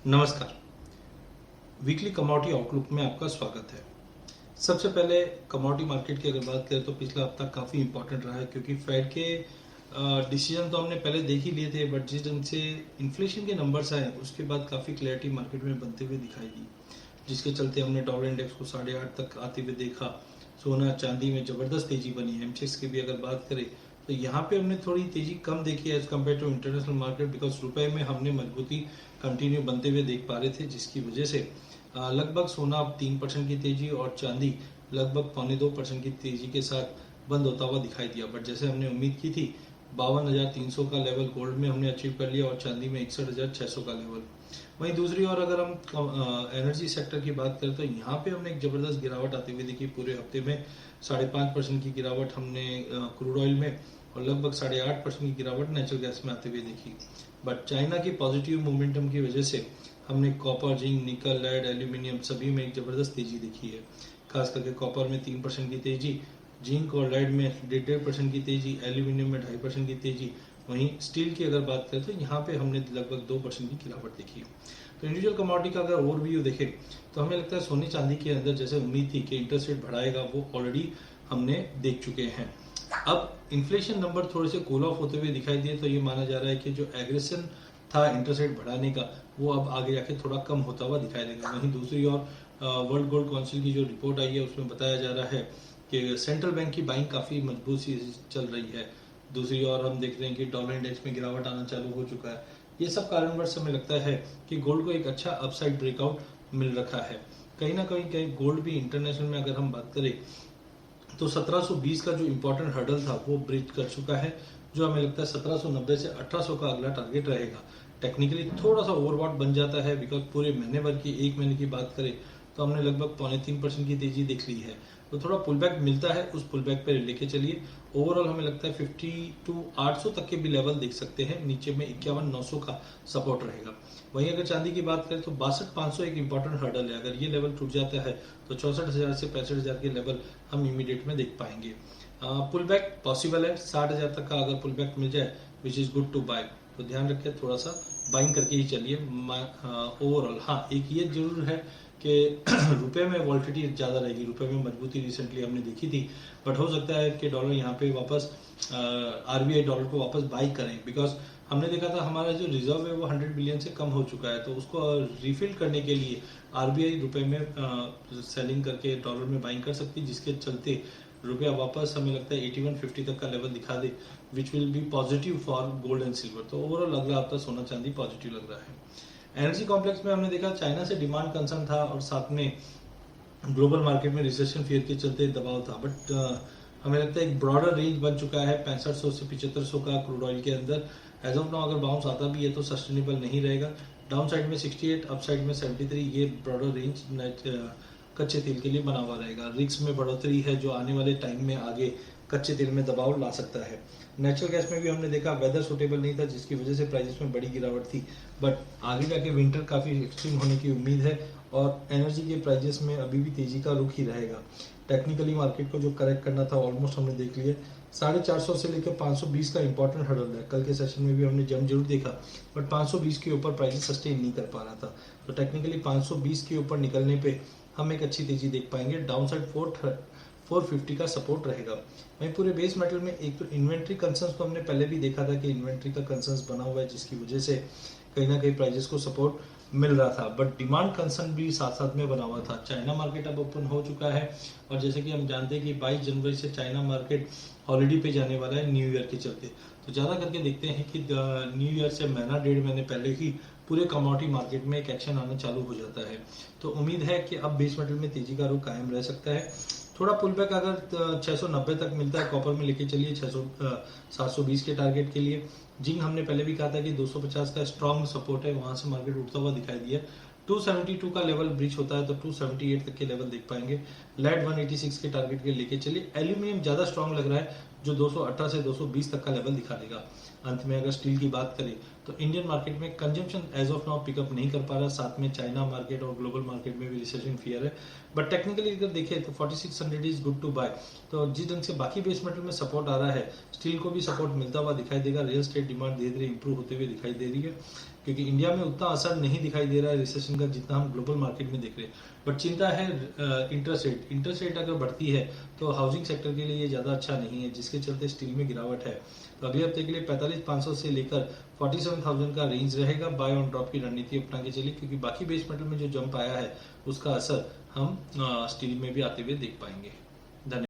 नमस्कार। Weekly commodity outlook में आपका स्वागत है। सबसे पहले कमोडिटी मार्केट की अगर बात करें तो पिछला हफ्ता काफ़ी इंपॉर्टेंट रहा है, क्योंकि फेड के डिसीजन तो हमने पहले देख ही लिए थे, बट जिस ढंग से इन्फ्लेशन के नंबर्स आए उसके बाद काफ़ी क्लैरिटी मार्केट में बनते हुए दिखाई दी, जिसके चलते हमने डॉलर इंडेक्स को 8.5 तक आते हुए देखा। सोना चांदी में ज़बरदस्त तेजी बनी है। एमसीएक्स की भी अगर बात करें तो यहाँ पे हमने थोड़ी तेजी कम देखी है as compare to international market, because रुपए में हमने मजबूती कंटिन्यू बनते हुए देख पा रहे थे, जिसकी वजह से लगभग सोना 3% की तेजी और चांदी लगभग 1.25% की तेजी के साथ बंद होता हुआ दिखाई दिया। बट जैसे हमने उम्मीद की थी 52,300 का लेवल गोल्ड में हमने अचीव कर लिया और चांदी में 61,600 का लेवल। वहीं दूसरी ओर अगर हम एनर्जी सेक्टर की बात करें तो यहाँ पे हमने एक जबरदस्त गिरावट आती हुई देखी। पूरे हफ्ते में 5.5% की गिरावट हमने क्रूड ऑयल में और लगभग 8.5% की गिरावट नेचुरल गैस में आते हुए देखी। बट चाइना की पॉजिटिव मोमेंटम की वजह से हमने कॉपर, जिंक, निकल, लेड, एल्यूमिनियम सभी में एक जबरदस्त तेजी देखी है। खास करके कॉपर में 3% की तेजी, जिंक और लेड में 1.5% की तेजी, एल्यूमिनियम में 2.5% की तेजी। वहीं स्टील की अगर बात करें तो यहाँ पे हमने लगभग 2% की गिरावट देखी है। तो इंडिविजुअल कमोडिटी का अगर ओवरव्यू देखें तो हमें लगता है सोने चांदी के अंदर जैसे उम्मीद थी कि इंटरेस्ट रेट बढ़ाएगा, वो ऑलरेडी हमने देख चुके हैं। अब इन्फ्लेशन नंबर थोड़े से कूल ऑफ होते हुए दिखाई दिए तो ये माना जा रहा है कि जो एग्रेशन था इंटरेस्ट रेट बढ़ाने का, वो अब आगे जाके थोड़ा कम होता हुआ दिखाई देगा। वहीं दूसरी ओर वर्ल्ड गोल्ड काउंसिल की जो रिपोर्ट आई है उसमें बताया जा रहा है कि सेंट्रल बैंक की बाइंग काफ़ी मजबूत सी चल रही है। दूसरी ओर हम देख रहे हैं कि डॉलर इंडेक्स में गिरावट आना चालू हो चुका है। ये सब कारणवश हमें लगता है कि गोल्ड को एक अच्छा अपसाइड ब्रेकआउट मिल रखा है। कहीं ना कहीं गोल्ड भी इंटरनेशनल में अगर हम बात करें तो 1720 का जो इम्पोर्टेंट हर्डल था वो ब्रीच कर चुका है, जो हमें लगता है 1790 से 1800 का अगला टारगेट रहेगा। टेक्निकली थोड़ा सा ओवरबॉट बन जाता है, बिकॉज पूरे महीने भर की एक महीने की बात करें तो हमने लगभग 3.25% की तेजी देख ली है। तो थोड़ा पुल बैक मिलता है, उस पुल बैक पे लेके चलिए। ओवरऑल हमें लगता है 52,800 तक के भी लेवल देख सकते हैं। नीचे में 51,900 का सपोर्ट रहेगा। वहीं अगर चांदी की बात करें तो 62,500 एक इंपॉर्टेंट हर्डल है। अगर ये लेवल टूट जाता है तो 64,000 से 65,000 के लेवल हम इमीडिएट में देख पाएंगे। पुल बैक पॉसिबल है, 60,000 तक का अगर पुल बैक मिल जाए which is good to buy, तो ध्यान रखिए थोड़ा सा बाइंग करके ही चलिए। ओवरऑल हाँ, एक ये जरूर है कि रुपए में वॉल्टिलिटी ज़्यादा रहेगी। रुपए में मजबूती रिसेंटली हमने देखी थी, बट हो सकता है कि डॉलर यहाँ पे वापस आरबीआई डॉलर को वापस बाई करें, बिकॉज हमने देखा था हमारा जो रिजर्व है वो 100 बिलियन से कम हो चुका है। तो उसको रिफिल करने के लिए आरबीआई रुपए में सेलिंग करके डॉलर में बाइंग कर सकती है, जिसके चलते रुपया वापस हमें लगता है 8150 तक का लेवल दिखा दे, which will be positive for gold and silver. तो ओवरऑल अगला हफ्ता सोना चांदी पॉजिटिव लग रहा है। एनर्जी कॉम्प्लेक्स में हमने देखा चाइना से डिमांड कंसर्न था और साथ में ग्लोबल मार्केट में रिसेशन फियर के चलते दबाव था। बट हमें लगता है एक ब्रॉडर रेंज बन चुका है 6500 से 7500 का क्रूड ऑयल के अंदर। एज ऑफ नाउ अगर बाउंस आता भी है तो सस्टेनेबल नहीं रहेगा। डाउन साइड में 68, अप साइड में 73, ये ब्रॉडर रेंज कच्चे तेल के लिए बना हुआ रहेगा। रिक्स में बढ़ोतरी है जो आने वाले टाइम में आगे कच्चे तेल में दबाव ला सकता है। नेचुरल गैस में भी हमने देखा वेदर सुटेबल नहीं था, जिसकी वजह से प्राइसेस में बड़ी गिरावट थी। बट आगे जाके विंटर काफ़ी एक्सट्रीम होने की उम्मीद है और एनर्जी के प्राइजेस में अभी भी तेजी का रुख ही रहेगा। टेक्निकली मार्केट को जो करेक्ट करना था ऑलमोस्ट हमने देख लिया। 450 से लेकर 520 का इंपॉर्टेंट हर्डल है। कल के सेशन में भी हमने जंप जरूर देखा, बट 520 के ऊपर प्राइसेस सस्टेन नहीं कर पा रहा था। तो टेक्निकली 520 के ऊपर निकलने पे हम एक अच्छी तेजी देख पाएंगे। डाउन साइड 450 का सपोर्ट रहेगा। वहीं पूरे बेस मेटल में एक तो इन्वेंट्री कंसर्न्स को हमने पहले भी देखा था कि इन्वेंट्री का कंसर्न्स बना हुआ है, जिसकी वजह से कहीं ना कहीं प्राइजेस को सपोर्ट मिल रहा था। बट डिमांड कंसर्न भी साथ साथ में बना हुआ था। चाइना मार्केट अब ओपन हो चुका है और जैसे कि हम जानते हैं कि 22 जनवरी से चाइना मार्केट हॉलीडे पे जाने वाला है न्यू ईयर के चलते। तो ज़्यादा करके देखते हैं कि न्यू ईयर से महीना 1.5 महीने पहले ही पूरे कमोडिटी मार्केट में एक एक्शन आना चालू हो जाता है। तो उम्मीद है कि अब बेस मेटल में तेजी का रुख कायम रह सकता है। थोड़ा पुल बैक अगर 690 तक मिलता है कॉपर में लेके चलिए 720 के टारगेट के लिए। जिंक हमने पहले भी कहा था कि 250 का स्ट्रॉन्ग सपोर्ट है, वहां से मार्केट उठता हुआ दिखाई दिया। 272 का लेवल ब्रीच होता है तो 278 तक के लेवल देख पाएंगे। लेड 186 के टारगेट के लेके चलिए। एल्यूमिनियम ज्यादा स्ट्रॉन्ग लग रहा है, जो 218 से 220 तक का लेवल दिखा देगा। अंत में अगर स्टील की बात करें तो इंडियन मार्केट में consumption as of now pickup नहीं कर पा रहा। साथ में चाइना मार्केट और ग्लोबल मार्केट में भी रिसेशन फियर है। बट टेक्निकली अगर देखें तो 4600 इज गुड टू बाय। तो जिस ढंग से बाकी बेस मेटल में सपोर्ट आ रहा है, स्टील को भी सपोर्ट मिलता हुआ दिखाई देगा। रियल स्टेट डिमांड धीरे धीरे इंप्रूव होते हुए दिखाई दे रही है। क्योंकि इंडिया में उतना असर नहीं दिखाई दे रहा है रिसेशन का जितना हम ग्लोबल मार्केट में देख रहे हैं। बट चिंता है इंटरेस्ट रेट अगर बढ़ती है तो हाउसिंग सेक्टर के लिए ये ज़्यादा अच्छा नहीं है, जिसके चलते स्टील में गिरावट है। तो अगले हफ्ते के लिए 45,500 से लेकर 47,000 का रेंज रहेगा। बाय ऑन ड्रॉप की रणनीति अपना के चलिए, क्योंकि बाकी बेस मेटल में जो जंप आया है उसका असर हम स्टील में भी आते हुए देख पाएंगे। धन्यवाद।